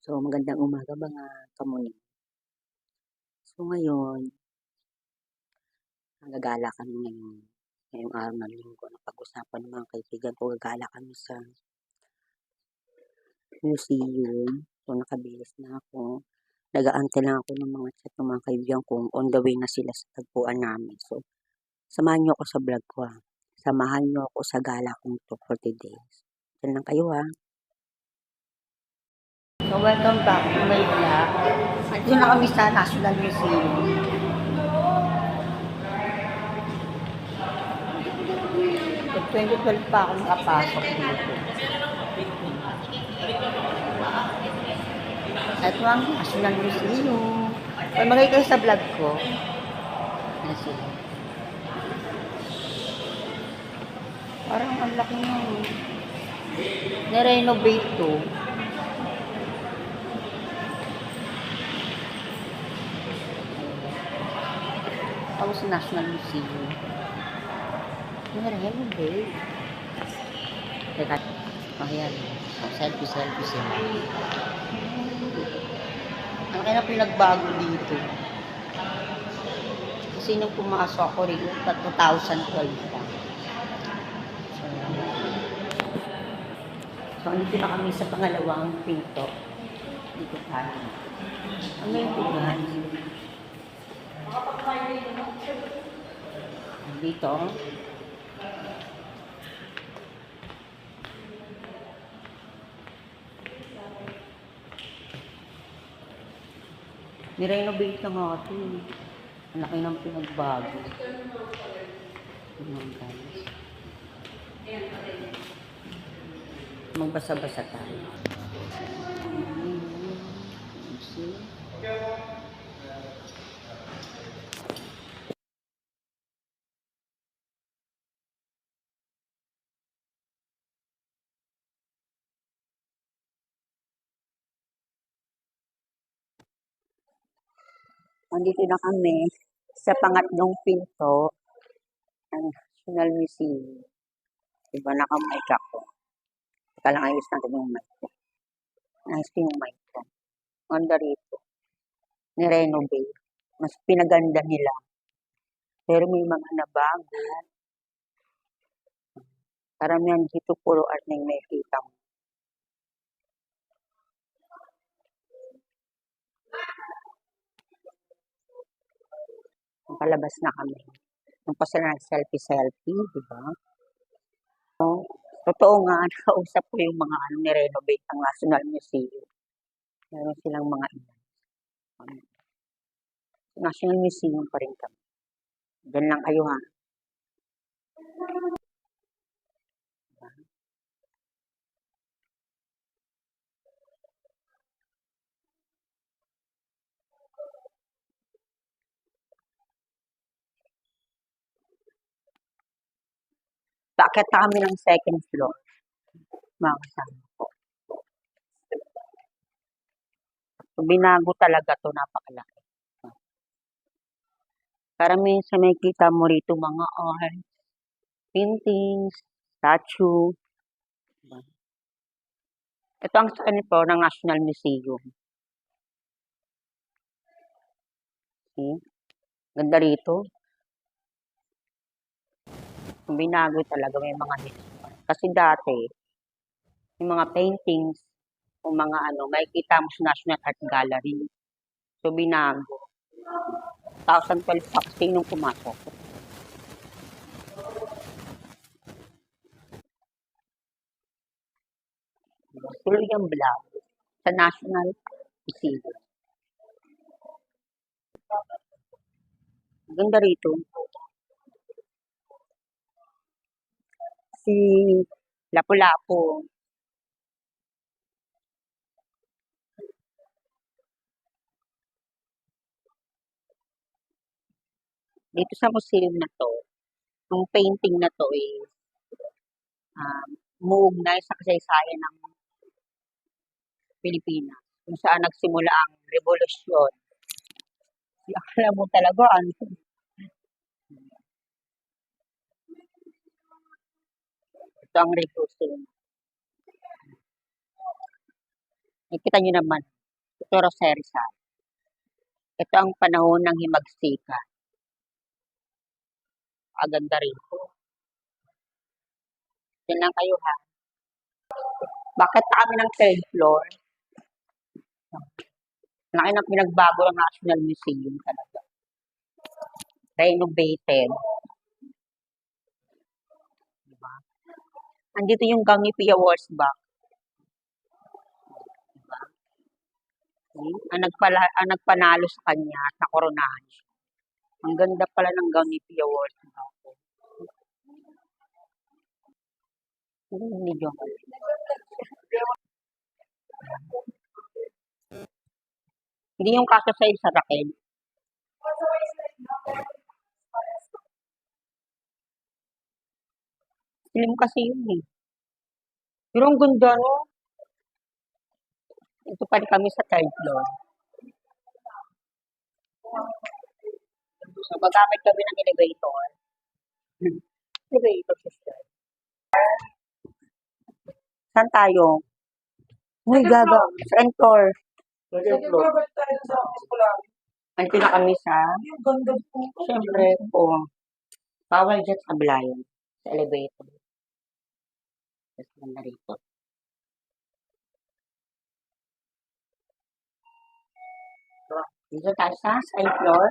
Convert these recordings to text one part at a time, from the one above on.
So, magandang umaga mga kamuni. So, ngayon, gagala kami ngayong araw ng linggo. Napag-usapan ng mga kaibigan ko, gagala kami sa museum. So, nakabihis na ako. Nag-aantay lang ako ng mga chat ng mga kaibigan kung on the way na sila sa tagpuan namin. So, samahan niyo ako sa vlog ko ha. Samahan niyo ako sa gala kong to for today. Diyan lang kayo ha. So, welcome back to my vlog. Ito na kami sa National Museum. So, 2012 pa ako nakapasok dito. Ito ang National Museum. Pag magay kayo sa vlog ko, yan sila. Parang ang laki ng nirenovate to. Ako sa National Museum. Nirenovate. Teka, ayan. Selfie sila. Ang kaya pinagbago dito. Kasi nung pumasok ako rin, 2012 pa. So, andito na kami sa pangalawang pinto. Dito tayo. Ang may pintuan. Dito. Nirenovate na nga ito. Ang laki ng pinagbago. Ayan guys. Magbasa-basa tayo. See? Andito na kami sa pangatlong pinto ng National Museum. Diba naka-mic ako? Teka lang, ayos natin yung mic ko. Ayos ko yung mic ko. Onda rito. Nirenovate. Mas pinaganda nila. Pero may mga nabago. Karamihan dito puro art na yung may kita mo. Palabas na kami. Nung pa sila nag-selfie, di ba? So, totoo nga, nakausap ko yung mga nirenovate ng National Museum. Meron silang mga ilan. National Museum pa rin kami. Diyan lang kayo ha. Bakit kami ng second floor? Mga kasama ko. So, binago talaga to, napakalaki. Karamihan sa may kita mo rito mga art, paintings, statue. Ito ang second floor ng National Museum. See? Ganda rito. Binago talaga, may mga design. Kasi dati, yung mga paintings, o mga makikita mo sa National Art Gallery. So, binago. 2012 pa kasi nung pumasok. Tuloy yung vlog sa National Museum. Ganda rito. Si Lapu-Lapu. Dito sa museum na to, yung painting na to is muugnay sa kasaysayan ng Pilipinas. Kung saan nagsimula ang revolusyon. Akala mo talaga, ito ang revolution. Nakikita nyo naman, Puerto Jose Rizal. Ito ang panahon ng himagsikan. Aganda rito. Yan lang kayo ha. Bakit kami ng third floor? Laki ng pinagbago ng National Museum talaga. Renovated. Diba? Andito yung gown ni Pia Wurzbach. Diba? Ang nagpanalo sa kanya at nakoronahan siya. Ang ganda pala ng gown ni Pia Wurzbach. Hindi joke. Hindi yung kaso sa Raquel. Slim kasi yun eh. Pero ang ganda no. Ito pa rin kami sa third floor. So, magamit kami ng elevator. Elevator system. Saan tayo? Uy, gaga. Second floor. Andito na kami sa... Siyempre, bawal dyan sa Ablayan. Sa elevator. Tapos ganda rito. So, dito tayo sa second floor.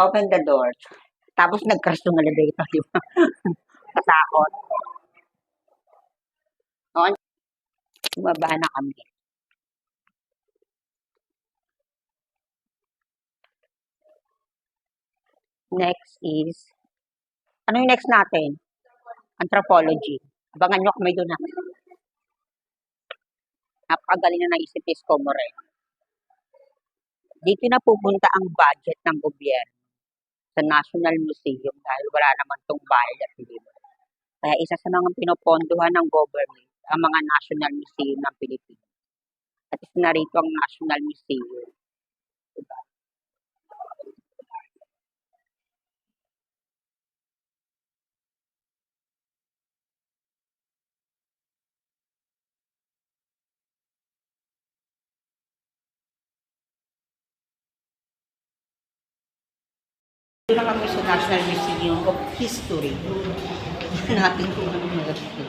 Open the door. Tapos nag-crash yung elevator. Katakot. Okay. Bumaba na kami. Next is, ano yung next natin? Anthropology. Abangan nyo kami doon na. Napakagaling na naisip ni Isko Moreno. Dito na pupunta ang budget ng gobyerno sa National Museum dahil wala naman tong bayad at libre. Kaya isa sa mga pinopondohan ng government ang mga National Museum ng Pilipinas. At isa na rito ang National Museum. Diba? Ito na kami sa National Museum of History. Natin kung ano mga ito.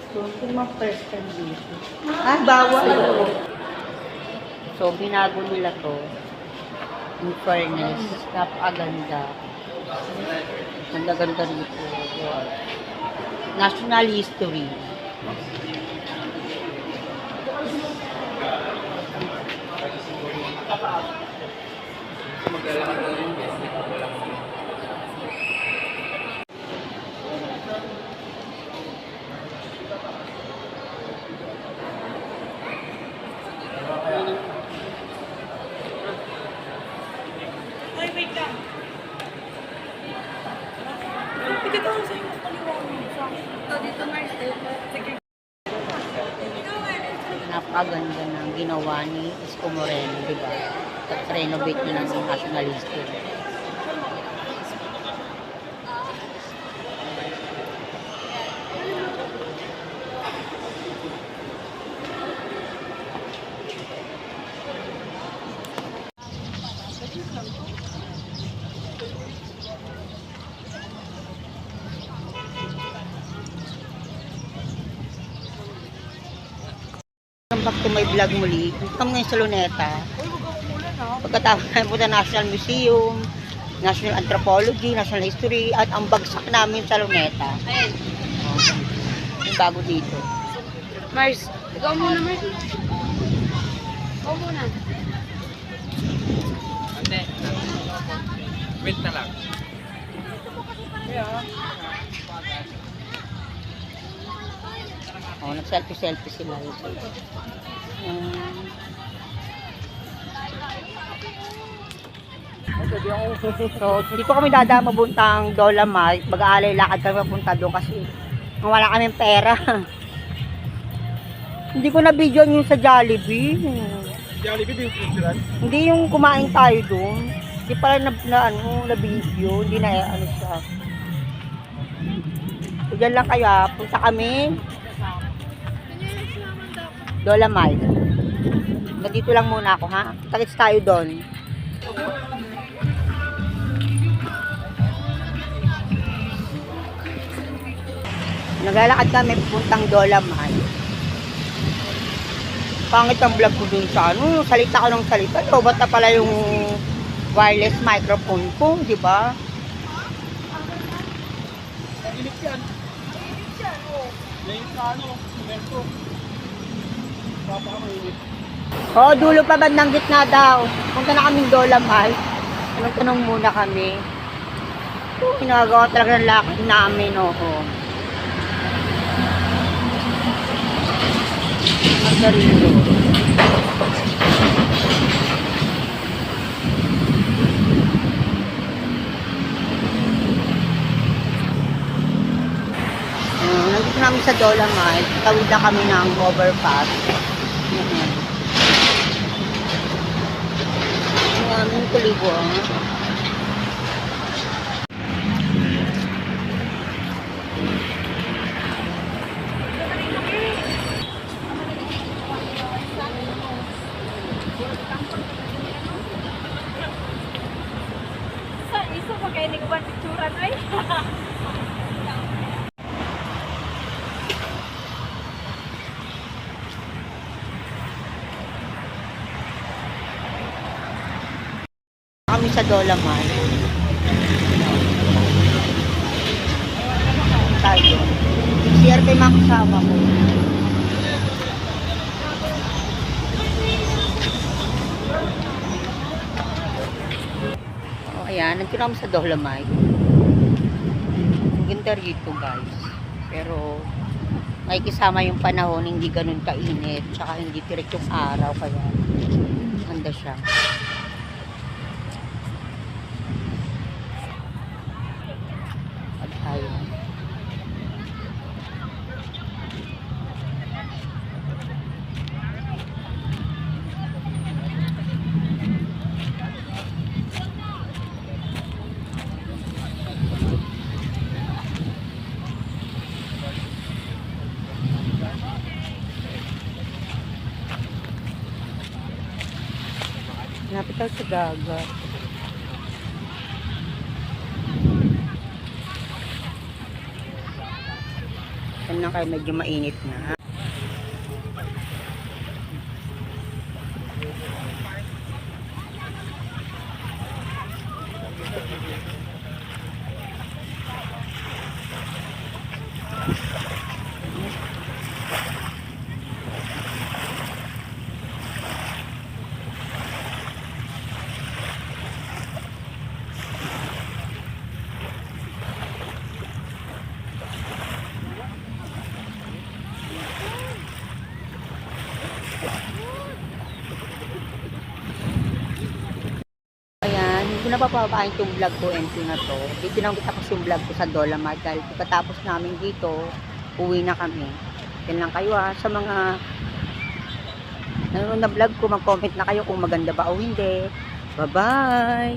So, ito mga first time dito. Ah, bawal. So, binago nila to. In fairness, napakaganda. Ganda-ganda dito. National History. Ay, wait lang. Pikit ako sa inyo. Dito, Mars. Sige. Napakaganda ng ginawa ni Isko Moreno, di ba? At renovate niya ng National History. Welcome back to my vlog muli. Kami ngayon sa Luneta. Pagkatapos na punta National Museum, National Anthropology, National History, at ang bagsak namin sa Luneta. Ayan. Yung bago dito. Mars, ikaw muna, Mars. Ikaw muna. Ate, wait na lang. Oh, nag-selfie sila. So, dito kami dadaan mabuntang Dolomite. Mag-aalay lakad kami mapunta doon kasi wala kaming pera. Hindi ko na-video yung sa Jollibee. Jollibee yung picturean? Hindi yung kumain tayo doon. Hindi pala na video. Hindi na ano siya. So, dyan lang kayo. Punta kami. Dolomite. Nandito lang muna ako, ha? Kita-kits tayo doon. Naglalakad kami pupuntang Dolomite. Pangit ang vlog ko dun sa ano, salita ko ng salita. So, ba't na pala yung wireless microphone ko, di ba? Init yan. Ngayon sa ano, Merco. Papakamainit. Oo, dulo pa bandang gitna daw. Punta na kaming Dolomite. Tanong muna kami. Ginagawa talaga ng lakad namin, oo. Ang sarili. Nandito namin sa Dolomite. Tawid na kami ng overpass. Ang aming kuliguan. Sa isa pa kayo nagbuwan picturean ay. Kami sa Dolomite. Tayo. Share kay mga kasama ko. Oh, ayan. Nandito kami sa Dolomite. Ang ganda rito, guys. Pero, may kasama yung panahon, hindi ganun kainit. Tsaka hindi direct yung araw. Kaya, ganda siya. Tayo. Lapit tayo sa dagat. Yan lang kayo, medyo mainit na. Ayan, hindi ko na papabain itong vlog ko entry na to. Dito nang tapos yung vlog ko sa Dolomite dahil pagkatapos namin dito, uwi na kami. Yan lang kayo sa mga nanonood na vlog ko, mag-comment na kayo kung maganda ba o hindi. Bye-bye!